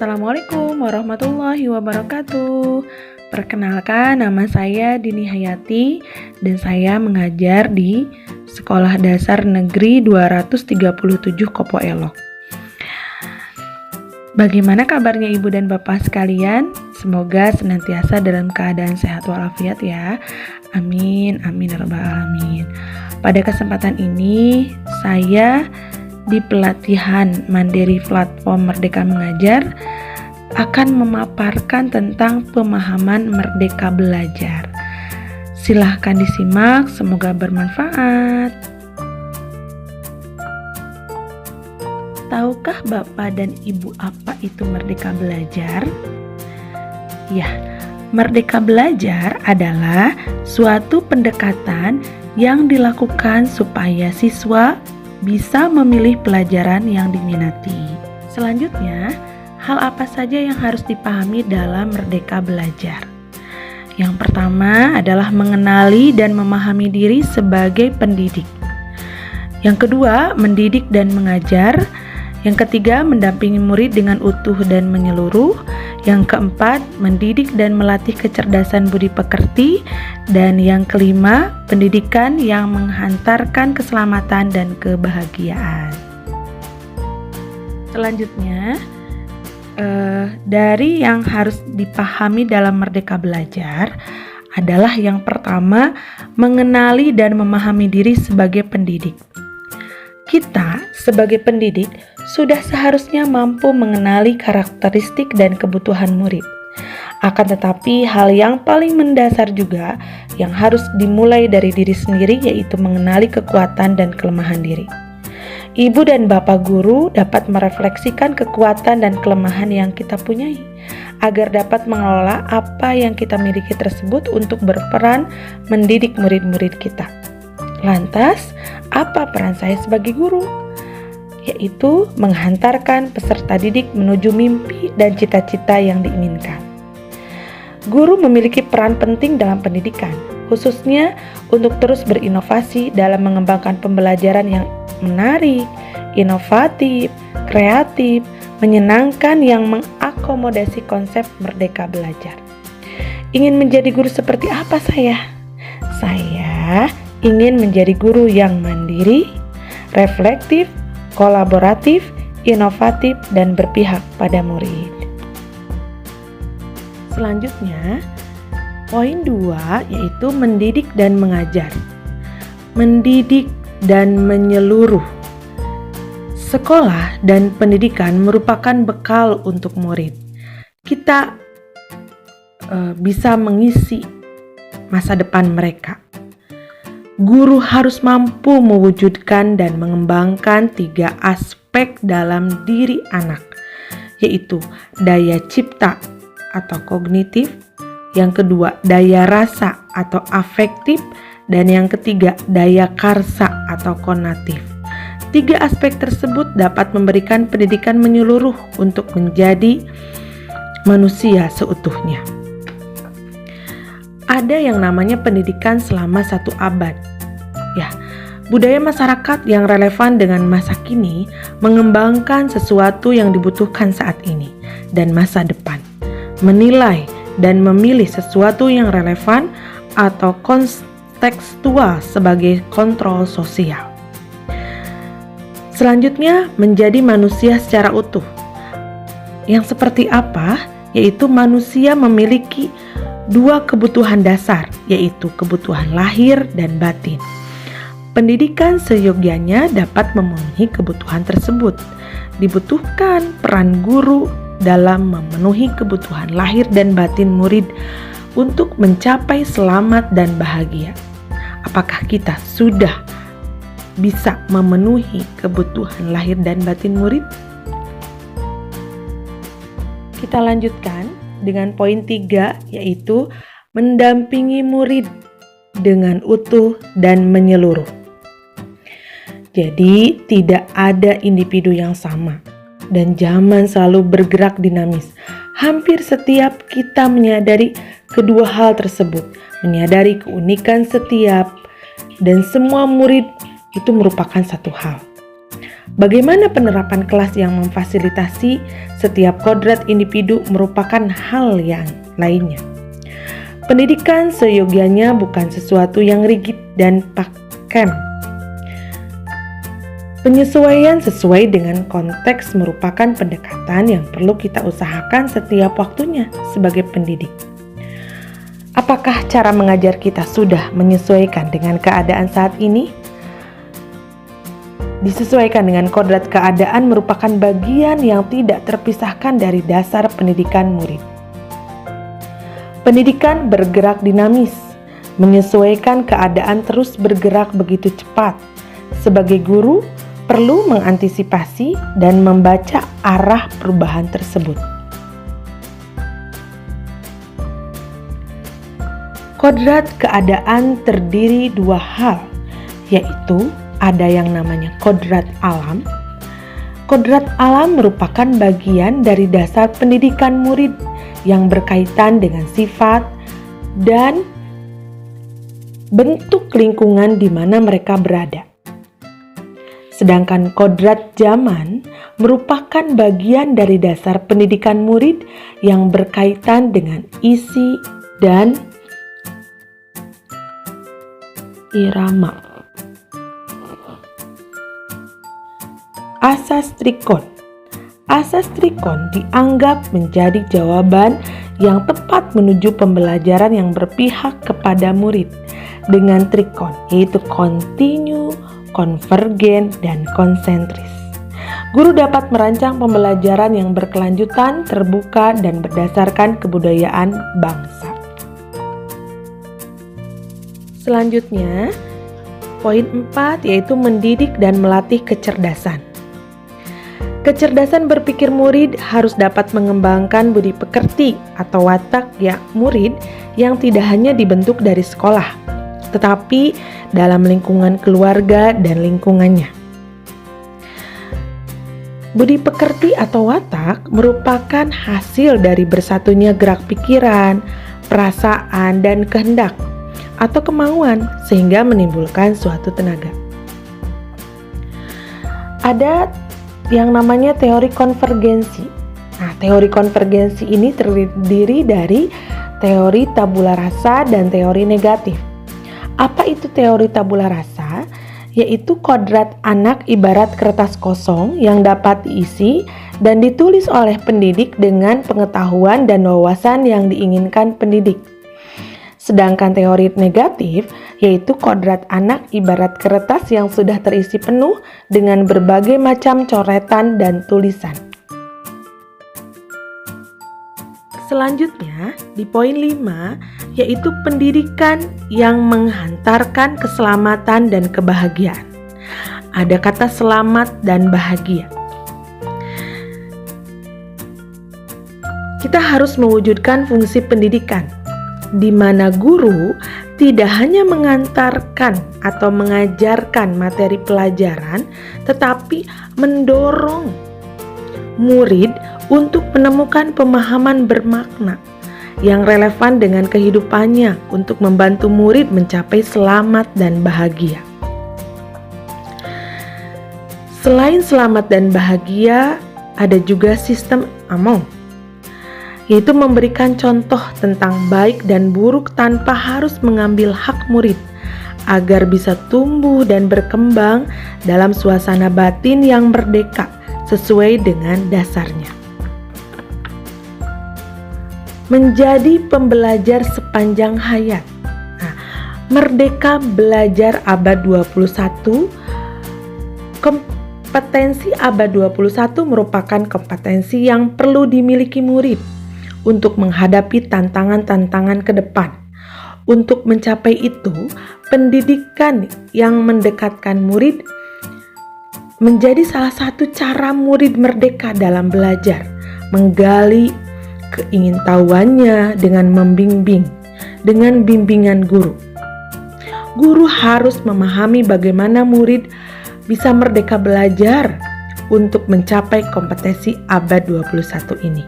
Assalamualaikum warahmatullahi wabarakatuh. Perkenalkan, nama saya Dini Hayati dan saya mengajar di Sekolah Dasar Negeri 237 Kopo Elok. Bagaimana kabarnya Ibu dan Bapak sekalian? Semoga senantiasa dalam keadaan sehat walafiat ya. Amin, amin ya rabbal alamin. Pada kesempatan ini, saya di pelatihan Mandiri Platform Merdeka Mengajar akan memaparkan tentang pemahaman merdeka belajar. Silahkan disimak, semoga bermanfaat. Tahukah Bapak dan Ibu apa itu merdeka belajar? Ya, merdeka belajar adalah suatu pendekatan yang dilakukan supaya siswa bisa memilih pelajaran yang diminati. Selanjutnya, hal apa saja yang harus dipahami dalam merdeka belajar? Yang pertama adalah mengenali dan memahami diri sebagai pendidik. Yang kedua, mendidik dan mengajar. Yang ketiga, mendampingi murid dengan utuh dan menyeluruh. Yang keempat, mendidik dan melatih kecerdasan budi pekerti. Dan yang kelima, pendidikan yang menghantarkan keselamatan dan kebahagiaan. Selanjutnya, dari yang harus dipahami dalam merdeka belajar adalah yang pertama, mengenali dan memahami diri sebagai pendidik. Kita sebagai pendidik sudah seharusnya mampu mengenali karakteristik dan kebutuhan murid. Akan tetapi hal yang paling mendasar juga yang harus dimulai dari diri sendiri, yaitu mengenali kekuatan dan kelemahan diri. Ibu dan Bapak guru dapat merefleksikan kekuatan dan kelemahan yang kita punyai agar dapat mengelola apa yang kita miliki tersebut untuk berperan mendidik murid-murid kita. Lantas, apa peran saya sebagai guru? Yaitu menghantarkan peserta didik menuju mimpi dan cita-cita yang diinginkan. Guru memiliki peran penting dalam pendidikan, khususnya untuk terus berinovasi dalam mengembangkan pembelajaran yang menarik, inovatif, kreatif, menyenangkan yang mengakomodasi konsep merdeka belajar. Ingin menjadi guru seperti apa saya? Saya ingin menjadi guru yang mandiri, reflektif, kolaboratif, inovatif, dan berpihak pada murid. Selanjutnya, poin 2 yaitu mendidik dan mengajar. Mendidik dan menyeluruh. Sekolah dan pendidikan merupakan bekal untuk murid. Kita bisa mengisi masa depan mereka. Guru harus mampu mewujudkan dan mengembangkan 3 aspek dalam diri anak, yaitu daya cipta atau kognitif, yang kedua daya rasa atau afektif, dan yang ketiga daya karsa atau konatif. 3 aspek tersebut dapat memberikan pendidikan menyeluruh untuk menjadi manusia seutuhnya. Ada yang namanya pendidikan selama 1 abad. Ya, budaya masyarakat yang relevan dengan masa kini mengembangkan sesuatu yang dibutuhkan saat ini dan masa depan. Menilai dan memilih sesuatu yang relevan atau kontekstual sebagai kontrol sosial. Selanjutnya, menjadi manusia secara utuh. Yang seperti apa? Yaitu manusia memiliki 2 kebutuhan dasar, yaitu kebutuhan lahir dan batin. Pendidikan seyogyanya dapat memenuhi kebutuhan tersebut. Dibutuhkan peran guru dalam memenuhi kebutuhan lahir dan batin murid untuk mencapai selamat dan bahagia. Apakah kita sudah bisa memenuhi kebutuhan lahir dan batin murid? Kita lanjutkan dengan poin 3, yaitu mendampingi murid dengan utuh dan menyeluruh. Jadi, tidak ada individu yang sama dan zaman selalu bergerak dinamis. Hampir setiap kita menyadari kedua hal tersebut, menyadari keunikan setiap dan semua murid itu merupakan satu hal. Bagaimana penerapan kelas yang memfasilitasi setiap kodrat individu merupakan hal yang lainnya. Pendidikan seyogianya bukan sesuatu yang rigid dan pakem. Penyesuaian sesuai dengan konteks merupakan pendekatan yang perlu kita usahakan setiap waktunya sebagai pendidik. Apakah cara mengajar kita sudah menyesuaikan dengan keadaan saat ini? Disesuaikan dengan kodrat keadaan merupakan bagian yang tidak terpisahkan dari dasar pendidikan murid. Pendidikan bergerak dinamis, menyesuaikan keadaan terus bergerak begitu cepat. Sebagai guru, perlu mengantisipasi dan membaca arah perubahan tersebut. Kodrat keadaan terdiri dua hal, yaitu ada yang namanya kodrat alam. Kodrat alam merupakan bagian dari dasar pendidikan murid yang berkaitan dengan sifat dan bentuk lingkungan di mana mereka berada. Sedangkan kodrat zaman merupakan bagian dari dasar pendidikan murid yang berkaitan dengan isi dan irama. Asas trikon. Asas trikon dianggap menjadi jawaban yang tepat menuju pembelajaran yang berpihak kepada murid dengan trikon, yaitu kontinu, konvergen, dan konsentris. Guru dapat merancang pembelajaran yang berkelanjutan, terbuka, dan berdasarkan kebudayaan bangsa. Selanjutnya, poin 4 yaitu mendidik dan melatih kecerdasan. Kecerdasan berpikir murid harus dapat mengembangkan budi pekerti atau watak murid yang tidak hanya dibentuk dari sekolah, tetapi dalam lingkungan keluarga dan lingkungannya. Budi pekerti atau watak merupakan hasil dari bersatunya gerak pikiran, perasaan, dan kehendak atau kemauan sehingga menimbulkan suatu tenaga. Ada yang namanya teori konvergensi. Nah, teori konvergensi ini terdiri dari teori tabula rasa dan teori negatif. Apa itu teori tabula rasa? Yaitu kodrat anak ibarat kertas kosong yang dapat diisi dan ditulis oleh pendidik dengan pengetahuan dan wawasan yang diinginkan pendidik. Sedangkan teori negatif yaitu kodrat anak ibarat kertas yang sudah terisi penuh dengan berbagai macam coretan dan tulisan. Selanjutnya, di poin 5, yaitu pendidikan yang menghantarkan keselamatan dan kebahagiaan. Ada kata selamat dan bahagia. Kita harus mewujudkan fungsi pendidikan, di mana guru tidak hanya mengantarkan atau mengajarkan materi pelajaran, tetapi mendorong murid untuk menemukan pemahaman bermakna yang relevan dengan kehidupannya untuk membantu murid mencapai selamat dan bahagia. Selain selamat dan bahagia, ada juga sistem among, yaitu memberikan contoh tentang baik dan buruk tanpa harus mengambil hak murid, agar bisa tumbuh dan berkembang dalam suasana batin yang merdeka sesuai dengan dasarnya. Menjadi pembelajar sepanjang hayat. Nah, Merdeka Belajar Abad 21. Kompetensi abad 21 merupakan kompetensi yang perlu dimiliki murid untuk menghadapi tantangan-tantangan ke depan. Untuk mencapai itu, pendidikan yang mendekatkan murid menjadi salah satu cara murid merdeka dalam belajar, menggali keingintahuannya dengan membimbing, dengan bimbingan guru. Guru harus memahami bagaimana murid bisa merdeka belajar untuk mencapai kompetensi abad 21 ini.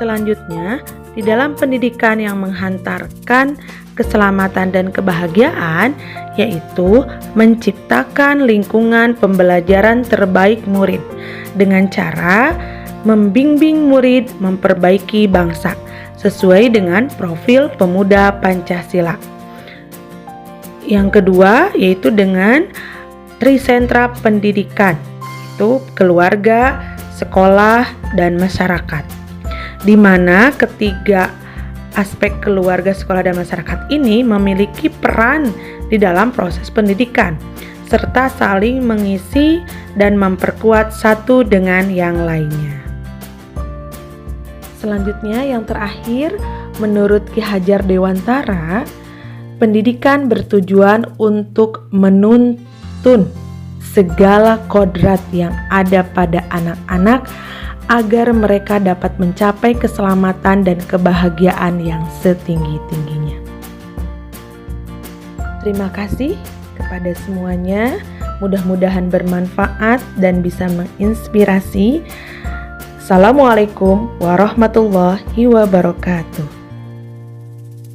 Selanjutnya, di dalam pendidikan yang menghantarkan keselamatan dan kebahagiaan, yaitu menciptakan lingkungan pembelajaran terbaik murid dengan cara membimbing murid memperbaiki bangsa sesuai dengan profil pemuda Pancasila. Yang kedua yaitu dengan trisentra pendidikan, itu keluarga, sekolah, dan masyarakat, di mana ketiga aspek keluarga, sekolah, dan masyarakat ini memiliki peran di dalam proses pendidikan serta saling mengisi dan memperkuat satu dengan yang lainnya. Selanjutnya yang terakhir, menurut Ki Hajar Dewantara, pendidikan bertujuan untuk menuntun segala kodrat yang ada pada anak-anak agar mereka dapat mencapai keselamatan dan kebahagiaan yang setinggi-tingginya. Terima kasih kepada semuanya. Mudah-mudahan bermanfaat dan bisa menginspirasi. Assalamualaikum warahmatullahi wabarakatuh.